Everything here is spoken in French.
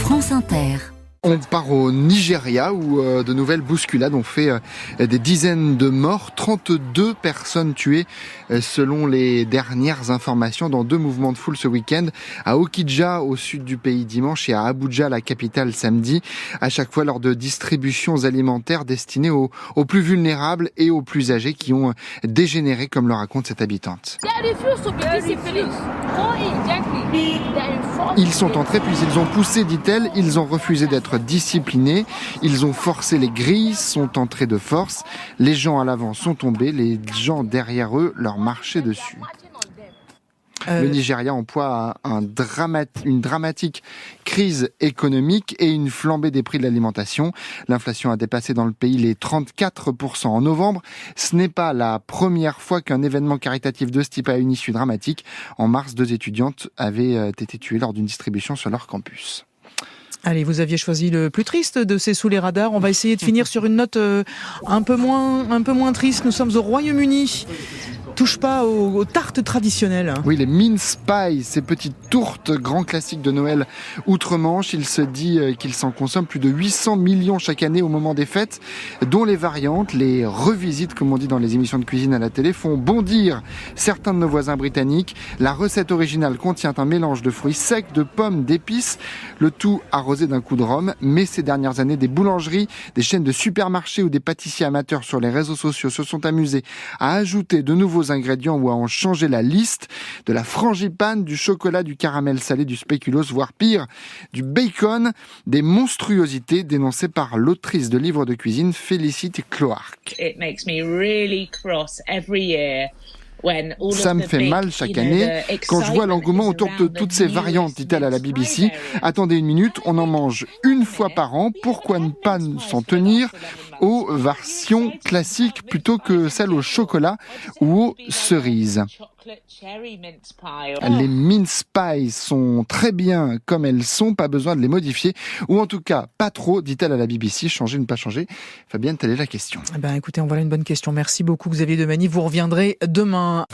France Inter. On part au Nigeria où de nouvelles bousculades ont fait des dizaines de morts, 32 personnes tuées selon les dernières informations dans 2 mouvements de foule ce week-end, à Okija au sud du pays dimanche et à Abuja, la capitale, samedi, à chaque fois lors de distributions alimentaires destinées aux plus vulnérables et aux plus âgés qui ont dégénéré, comme le raconte cette habitante. Ils sont entrés puis ils ont poussé, dit-elle, ils ont refusé d'être disciplinés, ils ont forcé les grilles, sont entrés de force, les gens à l'avant sont tombés, les gens derrière eux leur marchaient dessus. Le Nigeria emploie une dramatique crise économique et une flambée des prix de l'alimentation. L'inflation a dépassé dans le pays les 34% en novembre. Ce n'est pas la première fois qu'un événement caritatif de ce type a une issue dramatique. En mars, 2 étudiantes avaient été tuées lors d'une distribution sur leur campus. Allez, vous aviez choisi le plus triste de ces sous les radars. On va essayer de finir sur une note un peu moins triste. Nous sommes au Royaume-Uni. Touche pas aux tartes traditionnelles. Oui, les mince pies, ces petites tourtes, grand classique de Noël outre-Manche. Il se dit qu'ils s'en consomment plus de 800 millions chaque année au moment des fêtes, dont les variantes, les revisites, comme on dit dans les émissions de cuisine à la télé, font bondir certains de nos voisins britanniques. La recette originale contient un mélange de fruits secs, de pommes, d'épices, le tout arrosé d'un coup de rhum. Mais ces dernières années, des boulangeries, des chaînes de supermarchés ou des pâtissiers amateurs sur les réseaux sociaux se sont amusés à ajouter de nouveaux ingrédients ou à en changer la liste, de la frangipane, du chocolat, du caramel salé, du spéculoos, voire pire, du bacon, des monstruosités dénoncées par l'autrice de livres de cuisine Félicité Cloarc. Ça me fait mal chaque année quand je vois l'engouement autour de toutes ces variantes, dit-elle à la BBC. Attendez une minute, on en mange une fois par an, pourquoi ne pas s'en tenir aux versions classiques plutôt que celles au chocolat ou aux cerises. Les mince pies sont très bien comme elles sont, pas besoin de les modifier, ou en tout cas pas trop, dit-elle à la BBC. Changer ou ne pas changer, Fabienne, telle est la question. Écoutez, en voilà une bonne question. Merci beaucoup Xavier Demagny, vous reviendrez demain.